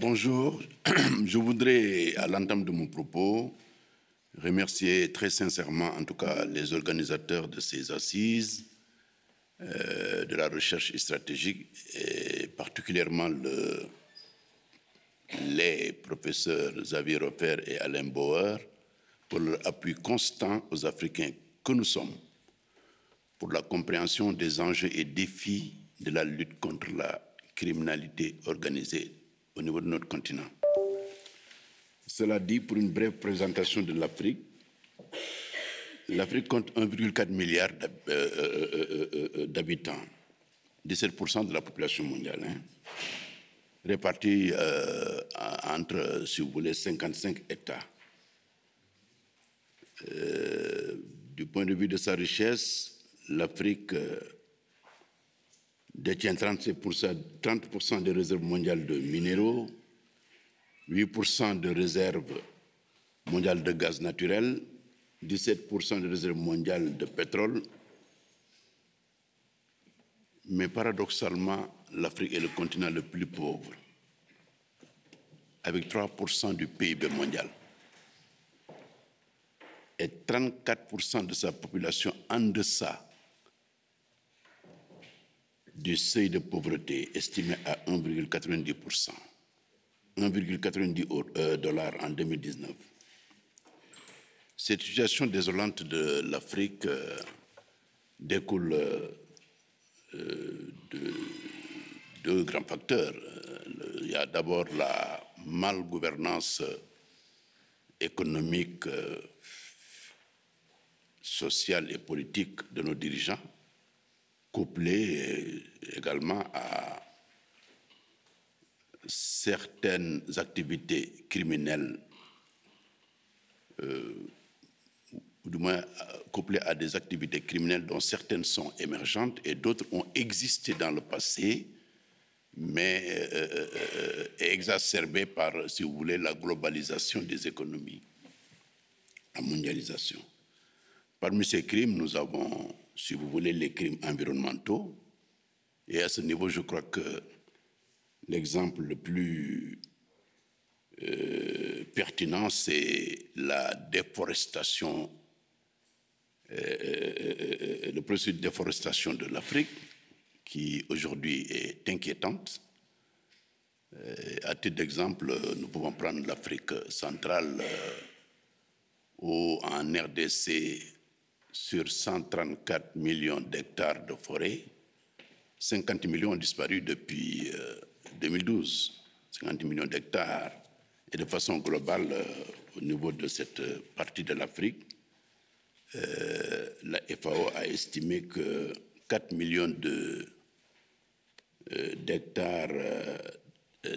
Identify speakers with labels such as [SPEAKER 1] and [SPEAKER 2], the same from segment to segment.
[SPEAKER 1] Bonjour. Je voudrais, à l'entame de mon propos, remercier très sincèrement, en tout cas, les organisateurs de ces assises de la recherche stratégique, et particulièrement les professeurs Xavier Roper et Alain Bauer, pour leur appui constant aux Africains que nous sommes, pour la compréhension des enjeux et défis de la lutte contre la criminalité organisée au niveau de notre continent. Cela dit, pour une brève présentation de l'Afrique, l'Afrique compte 1,4 milliard d'habitants, 17% de la population mondiale, répartis entre, si vous voulez, 55 États. Du point de vue de sa richesse, l'Afrique détient 30% des réserves mondiales de minéraux, 8% de réserves mondiales de gaz naturel, 17% de réserves mondiales de pétrole. Mais paradoxalement, l'Afrique est le continent le plus pauvre, avec 3% du PIB mondial et 34% de sa population en deçà du seuil de pauvreté estimé à 1,90%, 1,90 $ en 2019. Cette situation désolante de l'Afrique découle de deux grands facteurs. Il y a d'abord la malgouvernance économique, sociale et politique de nos dirigeants, couplée également à certaines activités criminelles, ou du moins couplées à des activités criminelles dont certaines sont émergentes et d'autres ont existé dans le passé, mais exacerbées par, si vous voulez, la globalisation des économies, la mondialisation. Parmi ces crimes, nous avons, si vous voulez, les crimes environnementaux. Et à ce niveau, je crois que l'exemple le plus pertinent, c'est la déforestation, le processus de déforestation de l'Afrique, qui aujourd'hui est inquiétante. À titre d'exemple, nous pouvons prendre l'Afrique centrale, où en RDC, sur 134 millions d'hectares de forêt, 50 millions ont disparu depuis 2012, 50 millions d'hectares. Et de façon globale, au niveau de cette partie de l'Afrique, la FAO a estimé que 4 millions d'hectares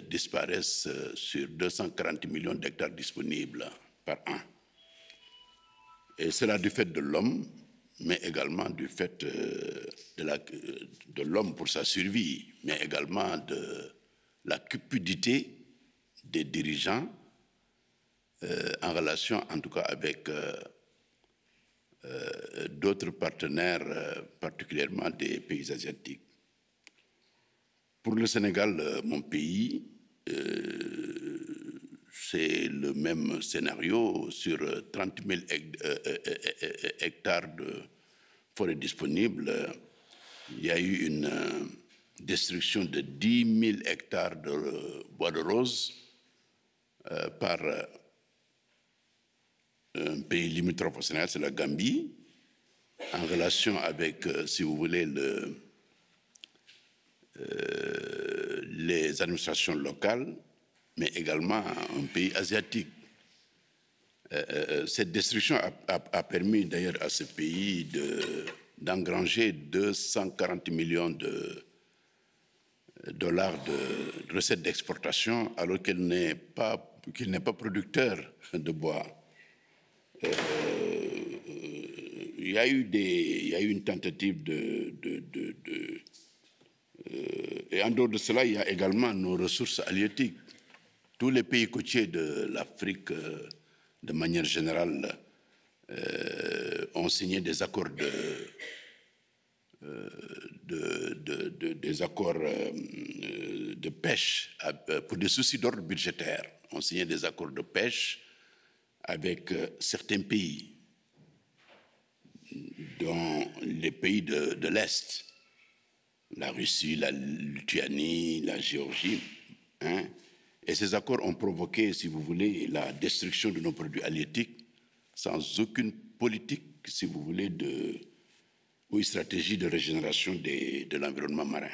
[SPEAKER 1] disparaissent sur 240 millions d'hectares disponibles par an. Et cela du fait de l'homme, mais également du fait de l'homme pour sa survie, mais également de la cupidité des dirigeants en relation, en tout cas, avec d'autres partenaires, particulièrement des pays asiatiques. Pour le Sénégal, mon pays, c'est le même scénario. Sur 30 000 hectares de forêt disponibles, il y a eu une destruction de 10 000 hectares de bois de rose par un pays limitrophe au Sénégal, c'est la Gambie, en relation avec, si vous voulez, les administrations locales, mais également un pays asiatique. Cette destruction a permis d'ailleurs à ce pays d'engranger 240 millions de dollars de recettes d'exportation, alors qu'il n'est pas producteur de bois. Il y a eu une tentative et en dehors de cela, il y a également nos ressources halieutiques. Tous les pays côtiers de l'Afrique, de manière générale, ont signé des accords de pêche pour des soucis d'ordre budgétaire. On signait des accords de pêche avec certains pays, dont les pays de l'Est, la Russie, la Lituanie, la Géorgie. Hein, et ces accords ont provoqué, si vous voulez, la destruction de nos produits halieutiques sans aucune politique, si vous voulez, ou une stratégie de régénération de l'environnement marin.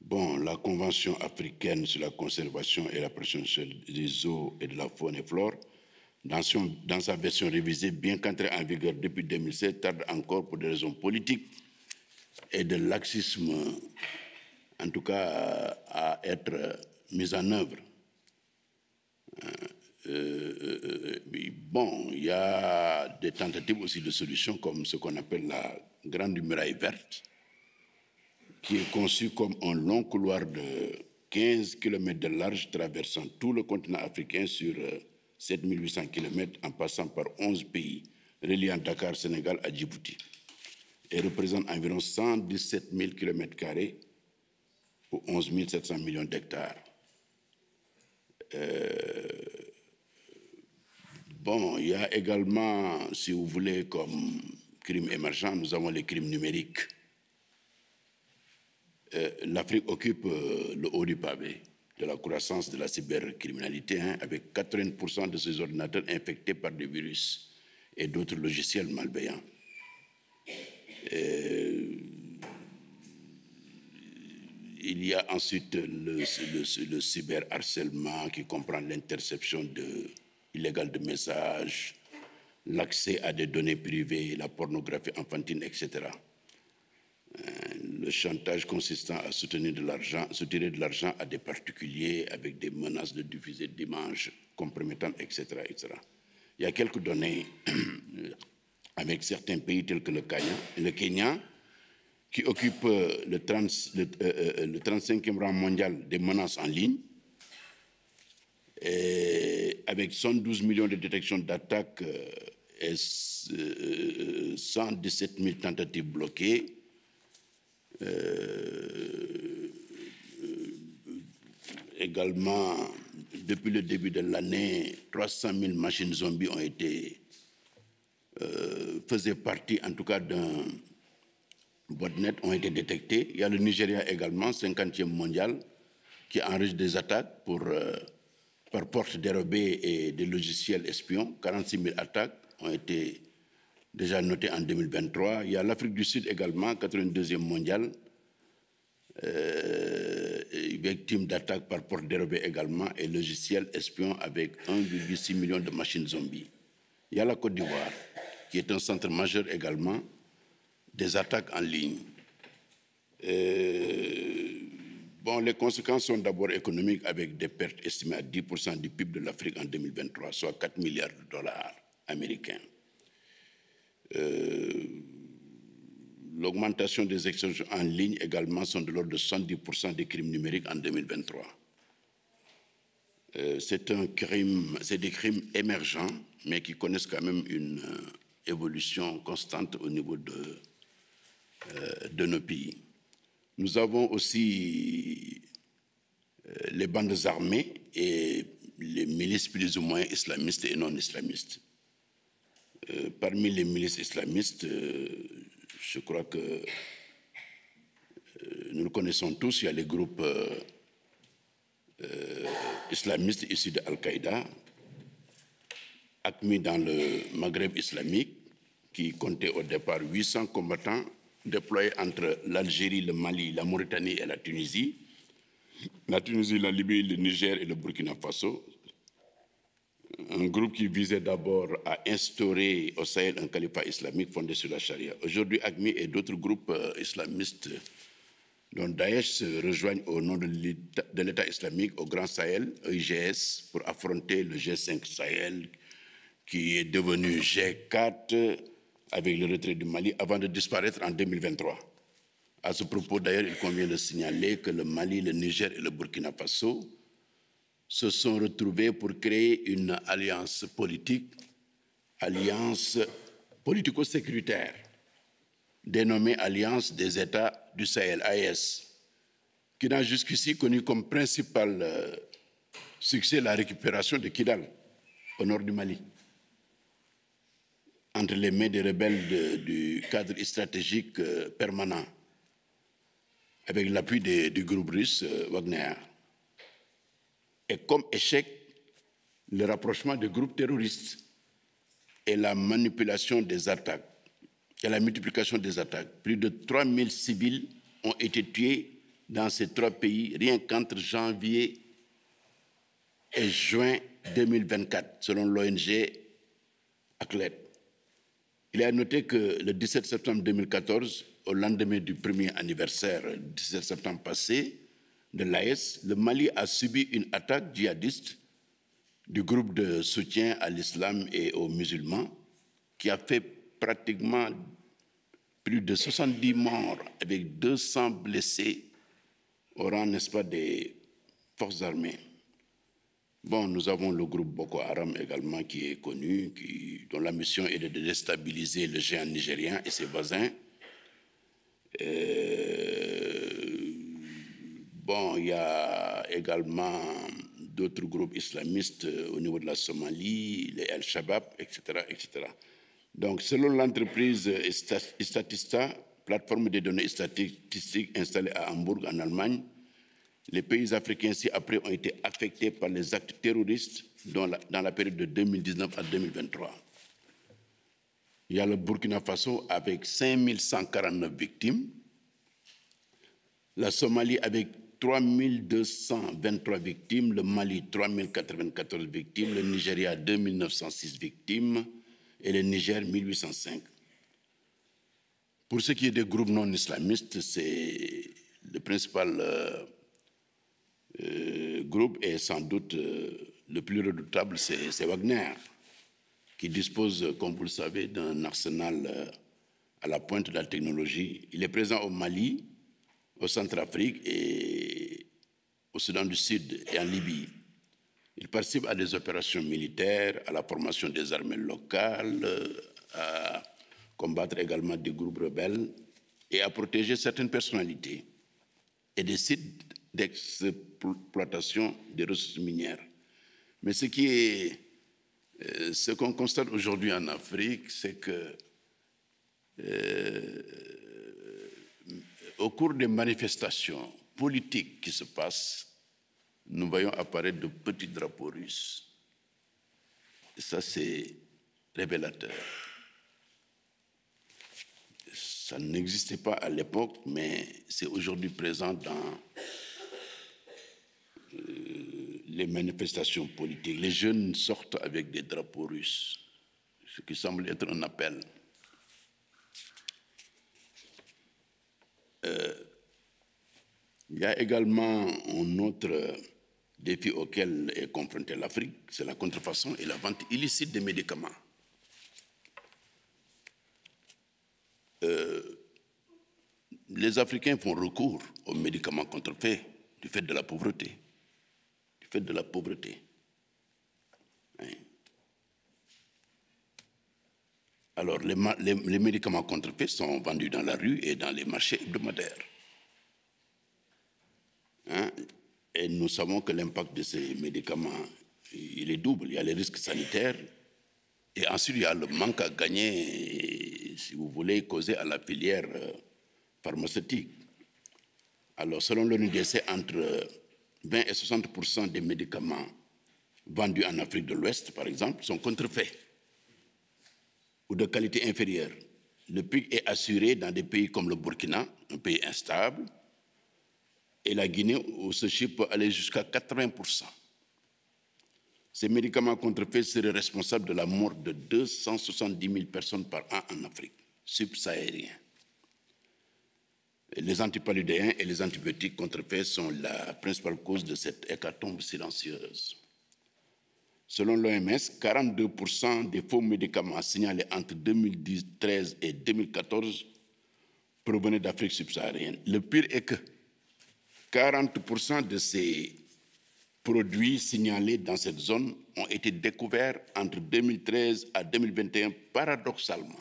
[SPEAKER 1] Bon, la Convention africaine sur la conservation et la protection des eaux et de la faune et flore, dans sa version révisée, bien qu'entrée en vigueur depuis 2007, tarde encore pour des raisons politiques et de laxisme, en tout cas, à être mise en œuvre. Bon, il y a des tentatives aussi de solutions comme ce qu'on appelle la Grande Muraille verte, qui est conçue comme un long couloir de 15 km de large traversant tout le continent africain sur 7800 km en passant par 11 pays, reliant Dakar, Sénégal à Djibouti, et représente environ 117 000 km² ou 11 700 millions d'hectares. Bon, il y a également, si vous voulez, comme crime émergent, nous avons les crimes numériques. L'Afrique occupe le haut du pavé de la croissance de la cybercriminalité, hein, avec 80% de ses ordinateurs infectés par des virus et d'autres logiciels malveillants. Il y a ensuite le cyberharcèlement qui comprend l'interception illégale de messages, l'accès à des données privées, la pornographie enfantine, etc. Le chantage consistant à soutirer de l'argent à des particuliers avec des menaces de diffuser d'images compromettantes, etc., etc. Il y a quelques données avec certains pays tels que le Kenya, qui occupe le 35e rang mondial des menaces en ligne, et avec 112 millions de détections d'attaques et 117 000 tentatives bloquées. Également, depuis le début de l'année, 300 000 machines zombies ont été faisaient partie, en tout cas, d'un botnet, ont été détectées. Il y a le Nigeria également, 50e mondial, qui enregistre des attaques par porte dérobée et des logiciels espions. 46 000 attaques ont été déjà notées en 2023. Il y a l'Afrique du Sud également, 82e mondial, victime d'attaques par porte dérobée également, et logiciels espions avec 1,6 million de machines zombies. Il y a la Côte d'Ivoire, qui est un centre majeur également des attaques en ligne. Bon, les conséquences sont d'abord économiques, avec des pertes estimées à 10% du PIB de l'Afrique en 2023, soit 4 milliards de dollars américains. L'augmentation des extorsions en ligne également sont de l'ordre de 70% des crimes numériques en 2023. C'est des crimes émergents, mais qui connaissent quand même une évolution constante au niveau de nos pays. Nous avons aussi les bandes armées et les milices plus ou moins islamistes et non islamistes. Parmi les milices islamistes, je crois que nous le connaissons tous, il y a les groupes islamistes issus de Al-Qaïda, AQMI dans le Maghreb islamique, qui comptait au départ 800 combattants déployés entre l'Algérie, le Mali, la Mauritanie et la Tunisie, la Libye, le Niger et le Burkina Faso. Un groupe qui visait d'abord à instaurer au Sahel un califat islamique fondé sur la charia. Aujourd'hui, AQMI et d'autres groupes islamistes dont Daesh se rejoignent au nom de l'État islamique au Grand Sahel, EIGS, pour affronter le G5 Sahel, qui est devenu G4 avec le retrait du Mali, avant de disparaître en 2023. À ce propos, d'ailleurs, il convient de signaler que le Mali, le Niger et le Burkina Faso se sont retrouvés pour créer une alliance politico-sécuritaire, dénommée Alliance des États du Sahel, AES, qui n'a jusqu'ici connu comme principal succès la récupération de Kidal, au nord du Mali, entre les mains des rebelles du cadre stratégique permanent, avec l'appui du groupe russe Wagner. Et comme échec, le rapprochement des groupes terroristes et la manipulation des attaques, et la multiplication des attaques. Plus de 3000 civils ont été tués dans ces 3 pays, rien qu'entre janvier et juin 2024, selon l'ONG ACLED. Il est à noter que le 17 septembre 2014, au lendemain du premier anniversaire, le 17 septembre passé, de l'AES, le Mali a subi une attaque djihadiste du groupe de soutien à l'islam et aux musulmans, qui a fait pratiquement plus de 70 morts avec 200 blessés au rang, n'est-ce pas, des forces armées. Bon, nous avons le groupe Boko Haram également qui est connu, dont la mission est de déstabiliser le géant nigérien et ses voisins. Bon, il y a également d'autres groupes islamistes au niveau de la Somalie, les Al-Shabaab, etc., etc. Donc, selon l'entreprise Statista, plateforme de données statistiques installée à Hambourg, en Allemagne, les pays africains ci-après ont été affectés par les actes terroristes dans la période de 2019 à 2023. Il y a le Burkina Faso avec 5149 victimes, la Somalie avec 3223 victimes, le Mali 3094 victimes, le Nigeria 2906 victimes et le Niger 1805. Pour ce qui est des groupes non islamistes, c'est le principal groupe et sans doute le plus redoutable, c'est Wagner, qui dispose, comme vous le savez, d'un arsenal à la pointe de la technologie. Il est présent au Mali, au Centrafrique et au Soudan du Sud et en Libye. Il participe à des opérations militaires, à la formation des armées locales, à combattre également des groupes rebelles et à protéger certaines personnalités et des sites d'exploitation des ressources minières. Mais ce qu'on constate aujourd'hui en Afrique, c'est que au cours des manifestations politiques qui se passent, nous voyons apparaître de petits drapeaux russes. Et ça, c'est révélateur. Ça n'existait pas à l'époque, mais c'est aujourd'hui présent dans les manifestations politiques. Les jeunes sortent avec des drapeaux russes, ce qui semble être un appel. Il y a également un autre défi auquel est confrontée l'Afrique, c'est la contrefaçon et la vente illicite des médicaments. Les Africains font recours aux médicaments contrefaits du fait de la pauvreté. Du fait de la pauvreté. Hein? Alors, les médicaments contrefaits sont vendus dans la rue et dans les marchés hebdomadaires. Hein? Et nous savons que l'impact de ces médicaments, il est double. Il y a les risques sanitaires et ensuite il y a le manque à gagner, si vous voulez, causé à la filière pharmaceutique. Alors, selon l'ONUDC, entre 20 et 60% des médicaments vendus en Afrique de l'Ouest, par exemple, sont contrefaits ou de qualité inférieure. Le pic est assuré dans des pays comme le Burkina, un pays instable, et la Guinée, où ce chiffre peut aller jusqu'à 80%. Ces médicaments contrefaits seraient responsables de la mort de 270 000 personnes par an en Afrique subsaharienne. Les antipaludéens et les antibiotiques contrefaits sont la principale cause de cette hécatombe silencieuse. Selon l'OMS, 42% des faux médicaments signalés entre 2013 et 2014 provenaient d'Afrique subsaharienne. Le pire est que 40% de ces produits signalés dans cette zone ont été découverts entre 2013 à 2021, paradoxalement,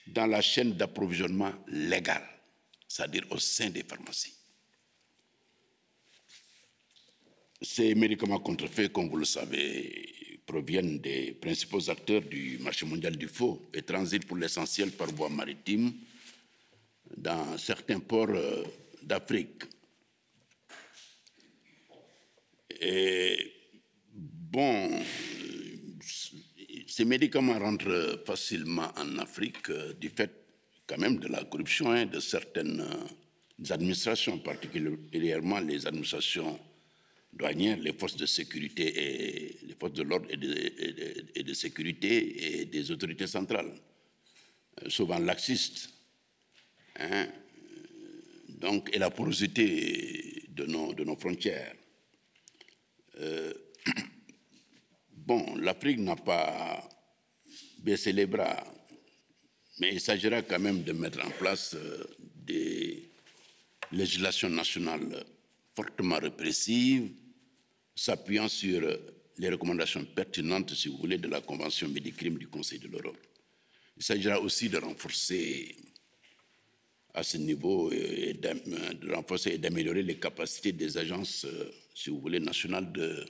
[SPEAKER 1] dans la chaîne d'approvisionnement légale, c'est-à-dire au sein des pharmacies. Ces médicaments contrefaits, comme vous le savez, proviennent des principaux acteurs du marché mondial du faux et transitent pour l'essentiel par voie maritime dans certains ports d'Afrique. Et bon, ces médicaments rentrent facilement en Afrique du fait quand même de la corruption de certaines administrations, particulièrement les administrations douanières, les forces de sécurité et les forces de l'ordre et de sécurité et des autorités centrales, souvent laxistes. Donc, et la porosité de nos frontières. Bon, l'Afrique n'a pas baissé les bras, mais il s'agira quand même de mettre en place des législations nationales fortement répressives, s'appuyant sur les recommandations pertinentes, si vous voulez, de la Convention Médicrime du Conseil de l'Europe. Il s'agira aussi de renforcer à ce niveau, de renforcer et d'améliorer les capacités des agences, si vous voulez, nationales de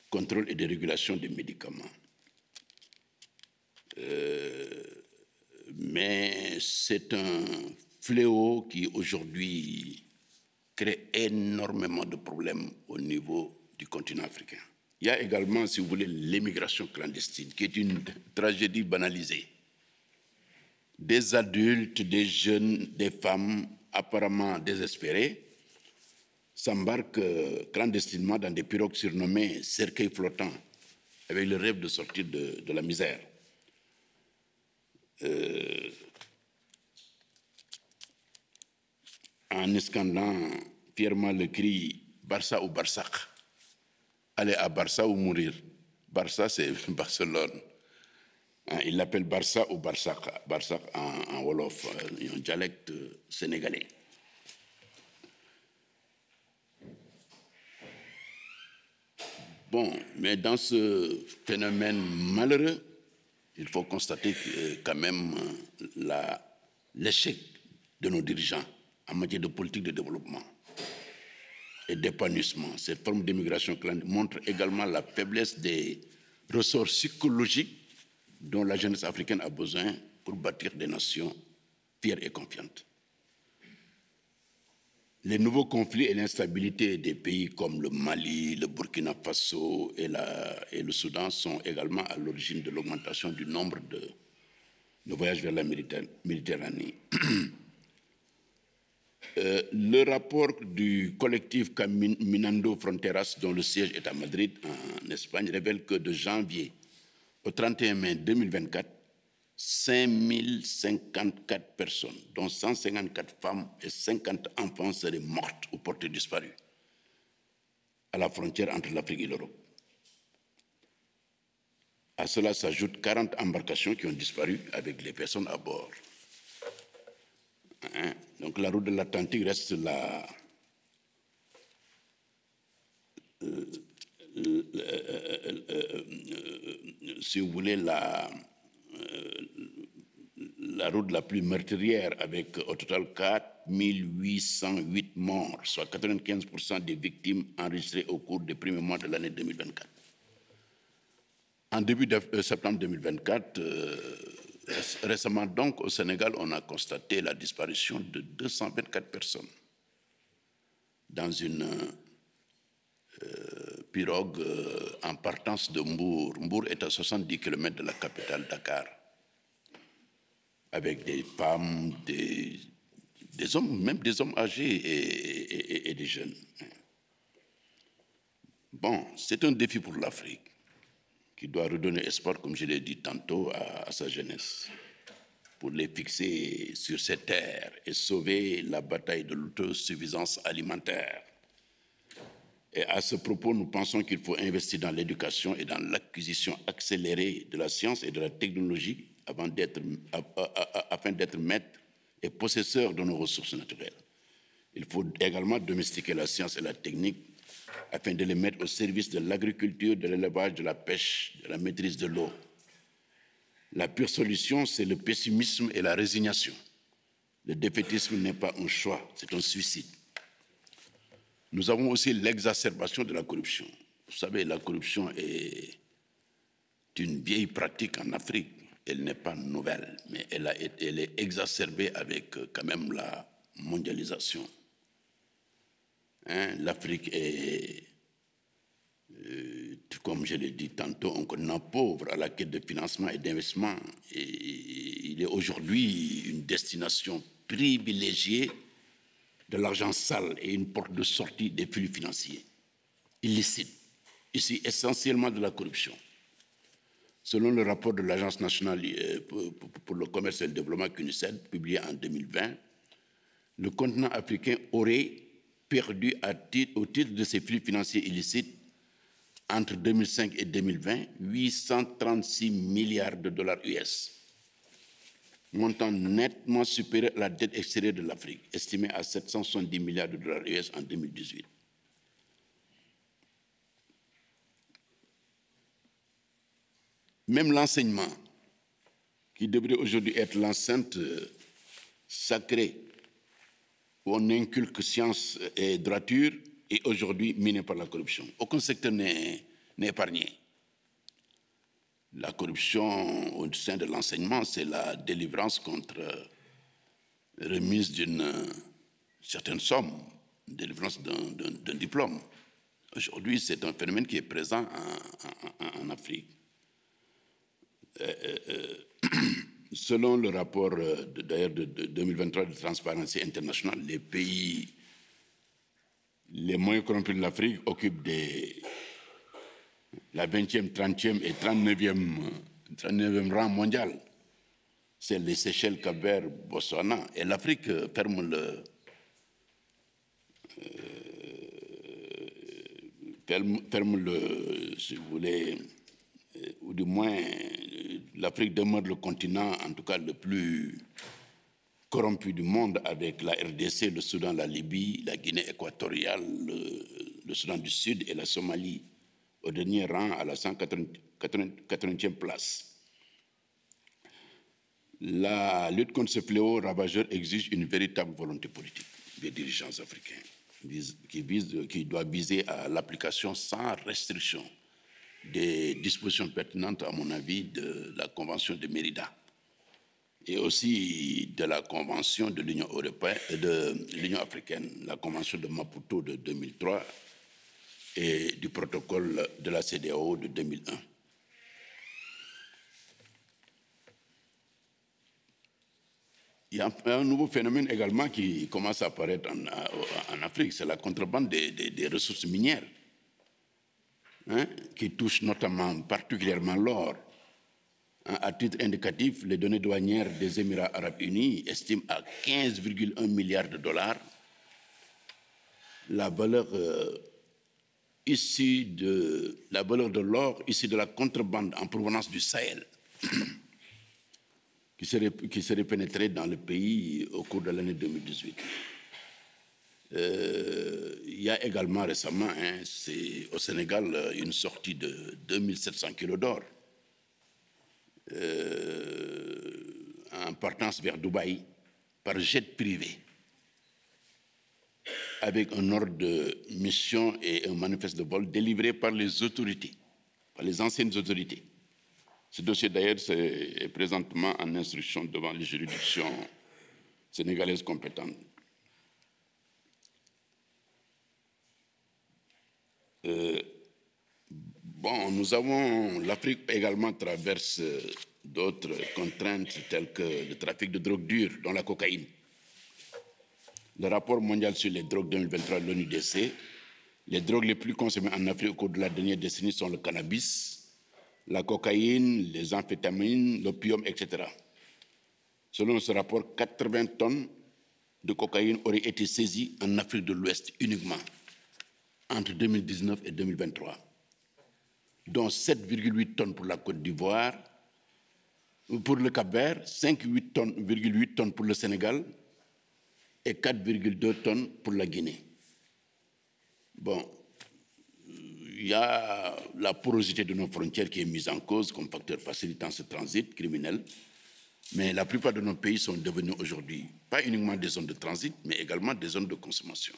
[SPEAKER 1] contrôle et de régulation des médicaments. Mais c'est un fléau qui aujourd'hui crée énormément de problèmes au niveau du continent africain. Il y a également, si vous voulez, l'immigration clandestine, qui est une tragédie banalisée. Des adultes, des jeunes, des femmes apparemment désespérés s'embarquent clandestinement dans des pirogues surnommées cercueils flottants, avec le rêve de sortir de la misère. En escandant fièrement le cri « Barça ou Barsac », aller à Barça ou mourir. Barça, c'est Barcelone. Il l'appelle Barça ou Barsac, Barsac en Wolof, un dialecte sénégalais. Bon, mais dans ce phénomène malheureux, il faut constater quand même l'échec de nos dirigeants en matière de politique de développement et d'épanouissement. Cette forme d'immigration clandestine montre également la faiblesse des ressorts psychologiques dont la jeunesse africaine a besoin pour bâtir des nations fières et confiantes. Les nouveaux conflits et l'instabilité des pays comme le Mali, le Burkina Faso et le Soudan sont également à l'origine de l'augmentation du nombre de voyages vers la Méditerranée. Le rapport du collectif Caminando Fronteras, dont le siège est à Madrid, en Espagne, révèle que de janvier au 31 mai 2024, 5054 personnes, dont 154 femmes et 50 enfants, seraient mortes ou portées disparues à la frontière entre l'Afrique et l'Europe. À cela s'ajoutent 40 embarcations qui ont disparu avec les personnes à bord. Donc la route de l'Atlantique reste si vous voulez, la route la plus meurtrière, avec au total 4808 morts, soit 95% des victimes enregistrées au cours des premiers mois de l'année 2024. En début de septembre 2024, récemment donc, au Sénégal, on a constaté la disparition de 224 personnes dans une pirogue en partance de Mbour. Mbour est à 70 km de la capitale Dakar, avec des femmes, des hommes, même des hommes âgés et des jeunes. Bon, c'est un défi pour l'Afrique, qui doit redonner espoir, comme je l'ai dit tantôt, à sa jeunesse, pour les fixer sur ces terres et sauver la bataille de l'autosuffisance alimentaire. Et à ce propos, nous pensons qu'il faut investir dans l'éducation et dans l'acquisition accélérée de la science et de la technologie afin d'être maître et possesseur de nos ressources naturelles. Il faut également domestiquer la science et la technique afin de les mettre au service de l'agriculture, de l'élevage, de la pêche, de la maîtrise de l'eau. La pure solution, c'est le pessimisme et la résignation. Le défaitisme n'est pas un choix, c'est un suicide. Nous avons aussi l'exacerbation de la corruption. Vous savez, la corruption est une vieille pratique en Afrique. Elle n'est pas nouvelle, mais elle est exacerbée avec quand même la mondialisation. Hein, l'Afrique est, comme je l'ai dit tantôt, un continent pauvre à la quête de financement et d'investissement. Et il est aujourd'hui une destination privilégiée de l'argent sale et une porte de sortie des flux financiers illicites, ici essentiellement de la corruption. Selon le rapport de l'Agence nationale pour le commerce et le développement CUNICED, publié en 2020, le continent africain aurait perdu au titre de ses flux financiers illicites entre 2005 et 2020 836 milliards de dollars US, montant nettement supérieur à la dette extérieure de l'Afrique, estimée à 770 milliards de dollars US en 2018. Même l'enseignement, qui devrait aujourd'hui être l'enceinte sacrée où on inculque science et droiture, est aujourd'hui miné par la corruption. Aucun secteur n'est épargné. La corruption au sein de l'enseignement, c'est la délivrance contre remise d'une certaine somme, délivrance d'un diplôme. Aujourd'hui, c'est un phénomène qui est présent en Afrique. Selon le rapport d'ailleurs de 2023 de Transparency International, les pays les moins corrompus de l'Afrique occupent la 20e, 30e et 39e rang mondial. C'est les Seychelles, Cap-Vert, Botswana. Et l'Afrique ferme le, si vous voulez, ou du moins, l'Afrique demeure le continent, en tout cas, le plus corrompu du monde, avec la RDC, le Soudan, la Libye, la Guinée équatoriale, le Soudan du Sud et la Somalie, au dernier rang à la 180e place. La lutte contre ce fléau ravageur exige une véritable volonté politique des dirigeants africains, qui doit viser à l'application sans restriction des dispositions pertinentes, à mon avis, de la Convention de Mérida et aussi de la Convention de l'Union européenne et de l'Union africaine, la Convention de Maputo de 2003 et du protocole de la CEDEAO de 2001. Il y a un nouveau phénomène également qui commence à apparaître en Afrique, c'est la contrebande des ressources minières, hein, qui touche notamment particulièrement l'or. À titre indicatif, les données douanières des Émirats arabes unis estiment à 15,1 milliards de dollars la valeur de l'or issue de la contrebande en provenance du Sahel, qui serait pénétré dans le pays au cours de l'année 2018. Il y a également récemment, au Sénégal, une sortie de 2700 kilos d'or en partance vers Dubaï par jet privé, avec un ordre de mission et un manifeste de vol délivré par les autorités, par les anciennes autorités. Ce dossier, d'ailleurs, est présentement en instruction devant les juridictions sénégalaises compétentes. L'Afrique également traverse d'autres contraintes telles que le trafic de drogue dure, dont la cocaïne. Le rapport mondial sur les drogues 2023 de l'ONUDC, les drogues les plus consommées en Afrique au cours de la dernière décennie sont le cannabis, la cocaïne, les amphétamines, l'opium, etc. Selon ce rapport, 80 tonnes de cocaïne auraient été saisies en Afrique de l'Ouest uniquement entre 2019 et 2023, dont 7,8 tonnes pour la Côte d'Ivoire, pour le Cap-Vert, 5,8 tonnes pour le Sénégal et 4,2 tonnes pour la Guinée. Bon, il y a la porosité de nos frontières qui est mise en cause comme facteur facilitant ce transit criminel, mais la plupart de nos pays sont devenus aujourd'hui pas uniquement des zones de transit, mais également des zones de consommation.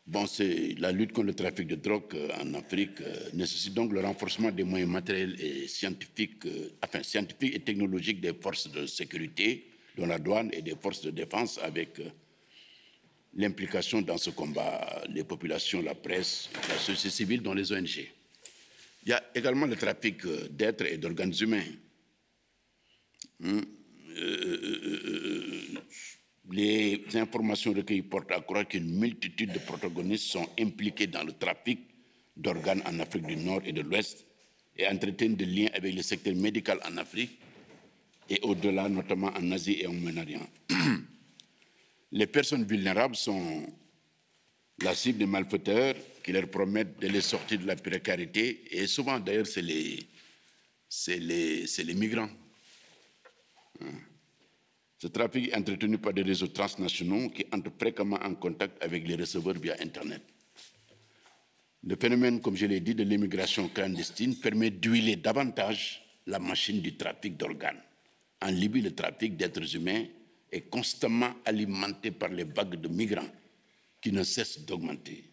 [SPEAKER 1] Bon, la lutte contre le trafic de drogue en Afrique nécessite donc le renforcement des moyens matériels et scientifiques, scientifiques et technologiques des forces de sécurité, de la douane et des forces de défense, avec l'implication dans ce combat les populations, la presse, la société civile, dont les ONG. Il y a également le trafic d'êtres et d'organes humains. Les informations recueillies portent à croire qu'une multitude de protagonistes sont impliqués dans le trafic d'organes en Afrique du Nord et de l'Ouest et entretiennent des liens avec le secteur médical en Afrique et au-delà, notamment en Asie et au Moyen-Orient. Les personnes vulnérables sont la cible des malfaiteurs qui leur promettent de les sortir de la précarité, et souvent d'ailleurs c'est les migrants. Ce trafic est entretenu par des réseaux transnationaux qui entrent fréquemment en contact avec les receveurs via Internet. Le phénomène, comme je l'ai dit, de l'immigration clandestine permet d'huiler davantage la machine du trafic d'organes. En Libye, le trafic d'êtres humains est constamment alimenté par les vagues de migrants qui ne cessent d'augmenter.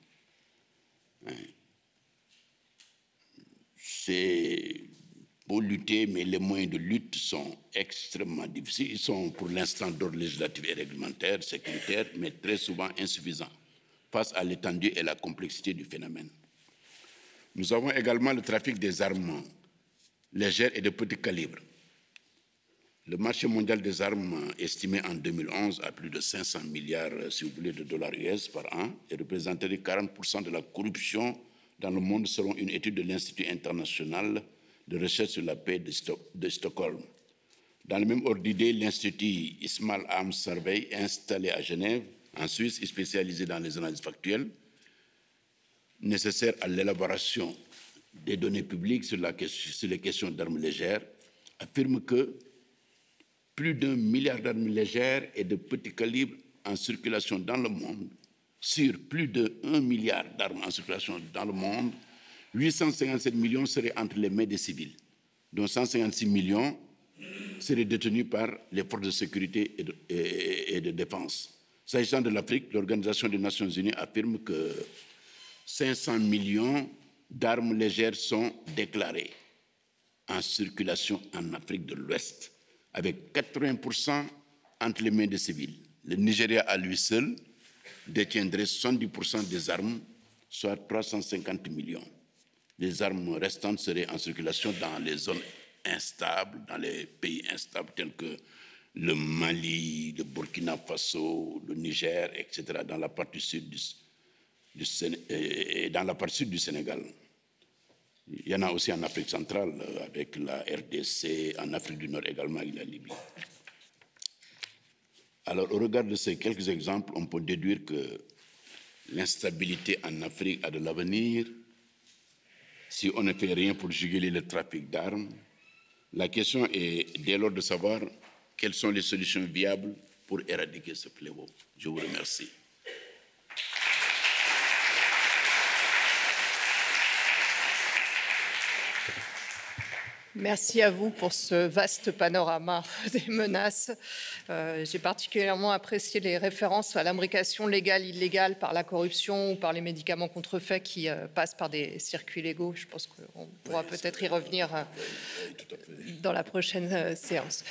[SPEAKER 1] C'est pour lutter, mais les moyens de lutte sont extrêmement difficiles. Ils sont pour l'instant d'ordre législatif et réglementaire, sécuritaire, mais très souvent insuffisants face à l'étendue et la complexité du phénomène. Nous avons également le trafic des armes légères et de petit calibre. Le marché mondial des armes, estimé en 2011 à plus de 500 milliards, si vous voulez, de dollars US par an, et représenterait 40% de la corruption dans le monde selon une étude de l'Institut international de recherche sur la paix de Stockholm. Dans le même ordre d'idée, l'Institut Small Arms Survey, installé à Genève, en Suisse, et spécialisé dans les analyses factuelles nécessaires à l'élaboration des données publiques sur les questions d'armes légères, affirme que plus d'1 milliard d'armes légères et de petit calibre en circulation dans le monde. Sur plus de 1 milliard d'armes en circulation dans le monde, 857 millions seraient entre les mains des civils, dont 156 millions seraient détenus par les forces de sécurité et de défense. S'agissant de l'Afrique, l'Organisation des Nations Unies affirme que 500 millions d'armes légères sont déclarées en circulation en Afrique de l'Ouest, avec 80% entre les mains des civils. Le Nigeria, à lui seul, détiendrait 70% des armes, soit 350 millions. Les armes restantes seraient en circulation dans les zones instables, dans les pays instables tels que le Mali, le Burkina Faso, le Niger, etc., dans la partie sud du Sénégal. Il y en a aussi en Afrique centrale, avec la RDC, en Afrique du Nord également, avec la Libye. Alors, au regard de ces quelques exemples, on peut déduire que l'instabilité en Afrique a de l'avenir si on ne fait rien pour juguler le trafic d'armes. La question est dès lors de savoir quelles sont les solutions viables pour éradiquer ce fléau. Je vous remercie.
[SPEAKER 2] Merci à vous pour ce vaste panorama des menaces. J'ai particulièrement apprécié les références à l'imbrication légale, illégale par la corruption ou par les médicaments contrefaits qui passent par des circuits légaux. Je pense qu'on pourra peut-être y revenir dans la prochaine séance.